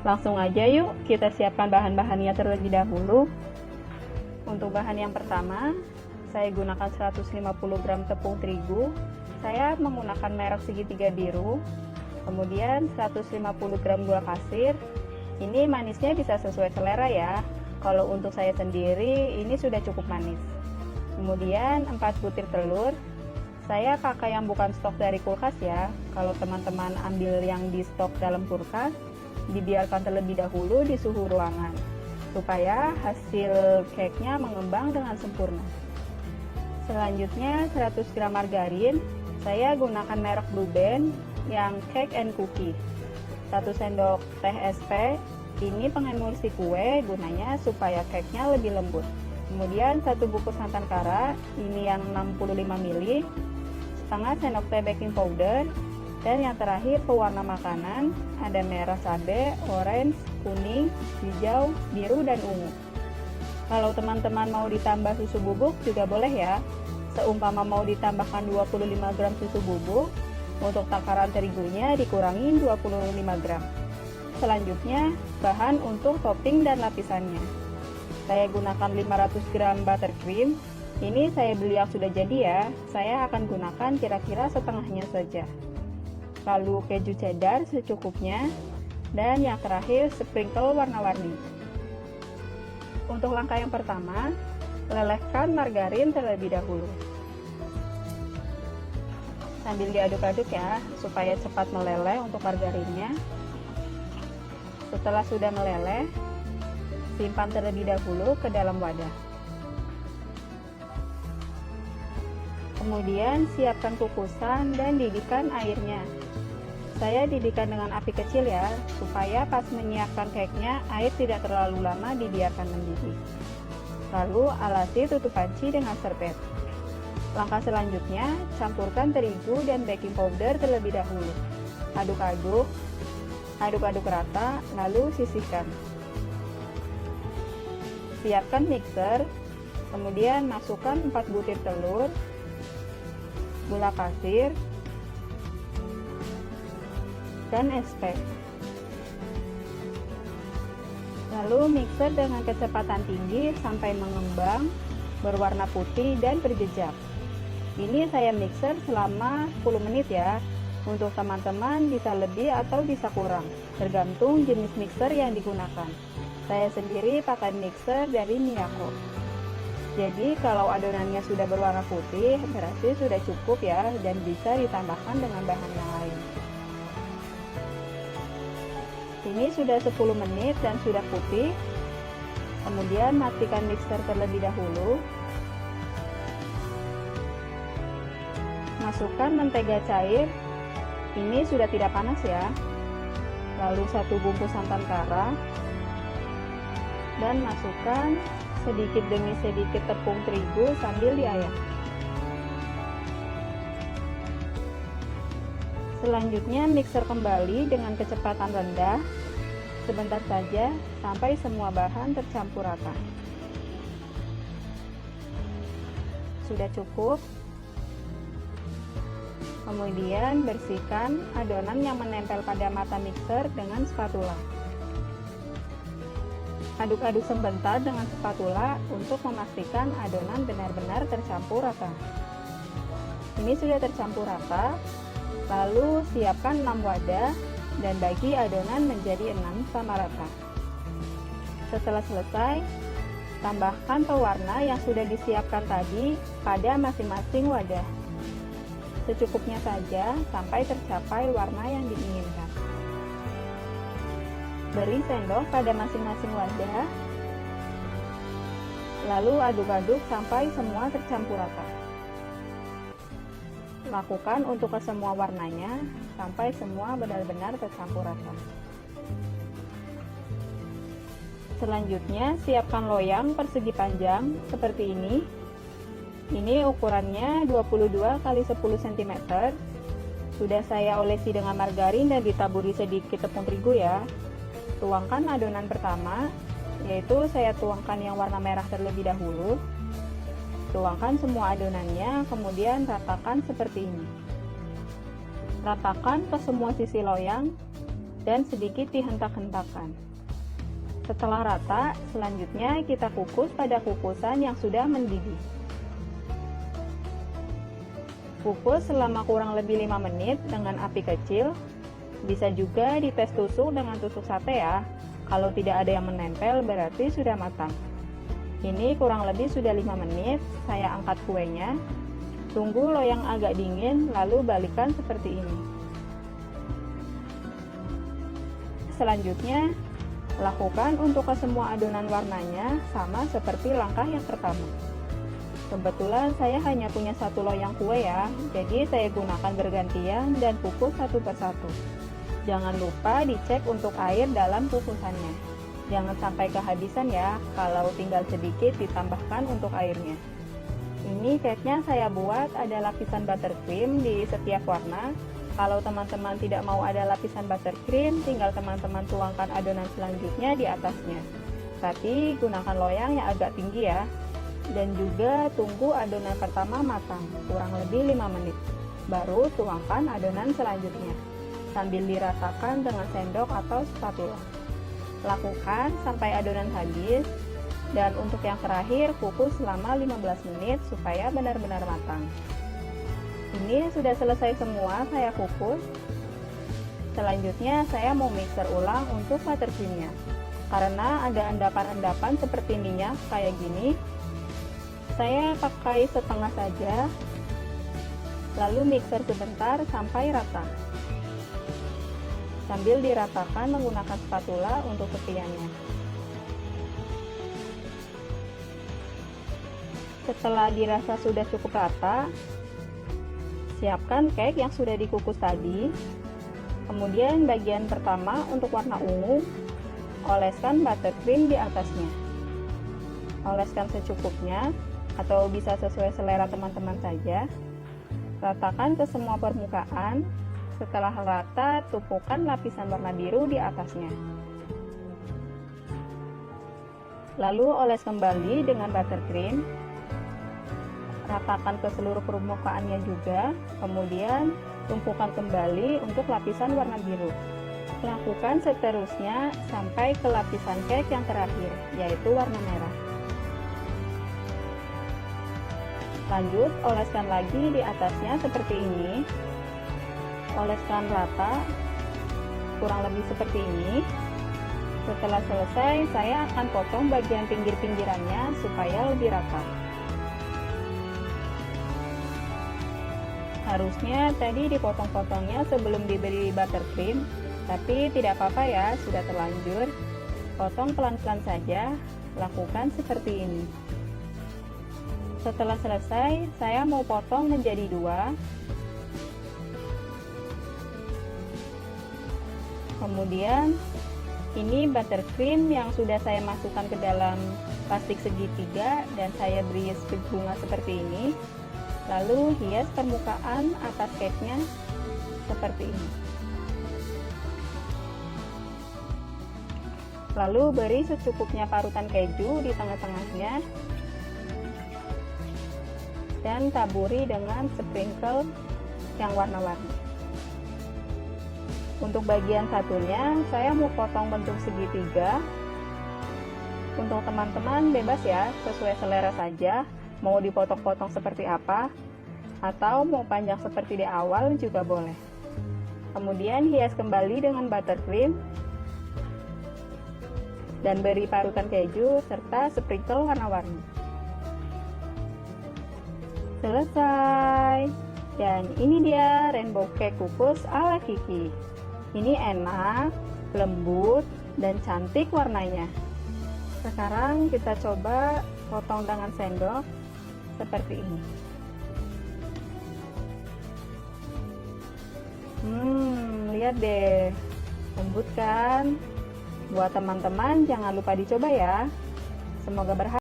Langsung aja yuk kita siapkan bahan-bahannya terlebih dahulu. Untuk bahan yang pertama, saya gunakan 150 gram tepung terigu. Saya menggunakan merek segitiga biru. Kemudian 150 gram gula pasir. Ini manisnya bisa sesuai selera ya. Kalau untuk saya sendiri ini sudah cukup manis. Kemudian 4 butir telur. Saya pakai yang bukan stok dari kulkas ya. Kalau teman-teman ambil yang di stok dalam kulkas, dibiarkan terlebih dahulu di suhu ruangan supaya hasil cake-nya mengembang dengan sempurna. Selanjutnya 100 gram margarin. Saya gunakan merek Blue Band yang cake and cookie. 1 sendok teh SP. Ini pengemulsi kue, gunanya supaya cake-nya lebih lembut. Kemudian 1 bungkus santan kara, ini yang 65 ml. Setengah sendok teh baking powder. Dan yang terakhir pewarna makanan, ada merah cabai, orange, kuning, hijau, biru, dan ungu. Kalau teman-teman mau ditambah susu bubuk juga boleh ya. Seumpama mau ditambahkan 25 gram susu bubuk, untuk takaran terigunya dikurangi 25 gram. Selanjutnya, bahan untuk topping dan lapisannya. Saya gunakan 500 gram buttercream. Ini saya beli yang sudah jadi ya. Saya akan gunakan kira-kira setengahnya saja. Lalu keju cheddar secukupnya. Dan yang terakhir sprinkle warna-warni. Untuk langkah yang pertama, lelehkan margarin terlebih dahulu. Sambil diaduk-aduk ya, supaya cepat meleleh untuk margarinnya. Setelah sudah meleleh, simpan terlebih dahulu ke dalam wadah. Kemudian siapkan kukusan dan didihkan airnya. Saya didihkan dengan api kecil ya, supaya pas menyiapkan cake-nya air tidak terlalu lama dibiarkan mendidih. Lalu alasi tutup panci dengan serbet. Langkah selanjutnya, campurkan terigu dan baking powder terlebih dahulu. Aduk-aduk, aduk-aduk rata, lalu sisihkan. Siapkan mixer, kemudian masukkan 4 butir telur, gula pasir, dan SP. Lalu mixer dengan kecepatan tinggi sampai mengembang, berwarna putih dan berjejak. Ini saya mixer selama 10 menit ya. Untuk teman-teman bisa lebih atau bisa kurang, tergantung jenis mixer yang digunakan. Saya sendiri pakai mixer dari Miyako. Jadi kalau adonannya sudah berwarna putih, berarti sudah cukup ya, dan bisa ditambahkan dengan bahan yang lain. Ini sudah 10 menit dan sudah putih. Kemudian matikan mixer terlebih dahulu. Masukkan mentega cair. Ini sudah tidak panas ya. Lalu 1 bungkus santan kara. Dan masukkan sedikit demi sedikit tepung terigu sambil diayak. Selanjutnya mixer kembali dengan kecepatan rendah, sebentar saja sampai semua bahan tercampur rata. Sudah cukup. Kemudian bersihkan adonan yang menempel pada mata mixer dengan spatula. Aduk-aduk sebentar dengan spatula untuk memastikan adonan benar-benar tercampur rata. Ini sudah tercampur rata. Lalu siapkan 6 wadah dan bagi adonan menjadi 6 sama rata. Setelah selesai, tambahkan pewarna yang sudah disiapkan tadi pada masing-masing wadah. Secukupnya saja sampai tercapai warna yang diinginkan. Beri sendok pada masing-masing wadah, lalu aduk-aduk sampai semua tercampur rata. Lakukan untuk semua warnanya sampai semua benar-benar tercampur rata. Selanjutnya siapkan loyang persegi panjang seperti ini. Ini ukurannya 22 x 10 cm. Sudah saya olesi dengan margarin dan ditaburi sedikit tepung terigu ya. Tuangkan adonan pertama, yaitu saya tuangkan yang warna merah terlebih dahulu. Tuangkan semua adonannya, kemudian ratakan seperti ini. Ratakan ke semua sisi loyang, dan sedikit dihentak-hentakan. Setelah rata, selanjutnya kita kukus pada kukusan yang sudah mendidih. Kukus selama kurang lebih 5 menit dengan api kecil. Bisa juga dites tusuk dengan tusuk sate ya. Kalau tidak ada yang menempel berarti sudah matang. Ini kurang lebih sudah 5 menit, saya angkat kuenya. Tunggu loyang agak dingin, lalu balikan seperti ini. Selanjutnya, lakukan untuk ke semua adonan warnanya sama seperti langkah yang pertama. Kebetulan saya hanya punya satu loyang kue ya, jadi saya gunakan bergantian dan kukus satu persatu. Jangan lupa dicek untuk air dalam kukusannya. Jangan sampai kehabisan ya, kalau tinggal sedikit ditambahkan untuk airnya. Ini cake-nya saya buat ada lapisan buttercream di setiap warna. Kalau teman-teman tidak mau ada lapisan buttercream, tinggal teman-teman tuangkan adonan selanjutnya di atasnya. Tapi gunakan loyang yang agak tinggi ya. Dan juga tunggu adonan pertama matang, kurang lebih 5 menit. Baru tuangkan adonan selanjutnya, sambil diratakan dengan sendok atau spatula. Lakukan sampai adonan habis. Dan untuk yang terakhir, kukus selama 15 menit supaya benar-benar matang. Ini sudah selesai semua saya kukus. Selanjutnya saya mau mixer ulang untuk buttercreamnya. Karena ada endapan-endapan seperti minyak kayak gini, saya pakai setengah saja. Lalu mixer sebentar sampai rata. Sambil diratakan menggunakan spatula untuk tepiannya. Setelah dirasa sudah cukup rata, siapkan cake yang sudah dikukus tadi. Kemudian bagian pertama untuk warna ungu, oleskan buttercream di atasnya. Oleskan secukupnya atau bisa sesuai selera teman-teman saja. Ratakan ke semua permukaan. Setelah rata, tumpukan lapisan warna biru di atasnya. Lalu oles kembali dengan buttercream. Ratakan ke seluruh permukaannya juga, kemudian tumpukan kembali untuk lapisan warna biru. Lakukan seterusnya sampai ke lapisan cake yang terakhir, yaitu warna merah. Lanjut, oleskan lagi di atasnya seperti ini. Oleskan rata, kurang lebih seperti ini. Setelah selesai, saya akan potong bagian pinggir-pinggirannya supaya lebih rata. Harusnya tadi dipotong-potongnya sebelum diberi buttercream, tapi tidak apa-apa ya, sudah terlanjur. Potong pelan-pelan saja, lakukan seperti ini. Setelah selesai, saya mau potong menjadi 2. Kemudian, ini buttercream yang sudah saya masukkan ke dalam plastik segitiga dan saya beri strip bunga seperti ini. Lalu hias permukaan atas cake-nya seperti ini. Lalu beri secukupnya parutan keju di tengah-tengahnya. Dan taburi dengan sprinkle yang warna-warni. Untuk bagian satunya, saya mau potong bentuk segitiga. Untuk teman-teman bebas ya, sesuai selera saja. Mau dipotong-potong seperti apa, atau mau panjang seperti di awal juga boleh. Kemudian hias kembali dengan buttercream dan beri parutan keju serta sprinkle warna-warni. Selesai. Dan ini dia rainbow cake kukus ala Kiki. Ini enak, lembut, dan cantik warnanya. Sekarang kita coba potong dengan sendok seperti ini. Lihat deh, lembut kan? Buat teman-teman jangan lupa dicoba ya. Semoga berhasil.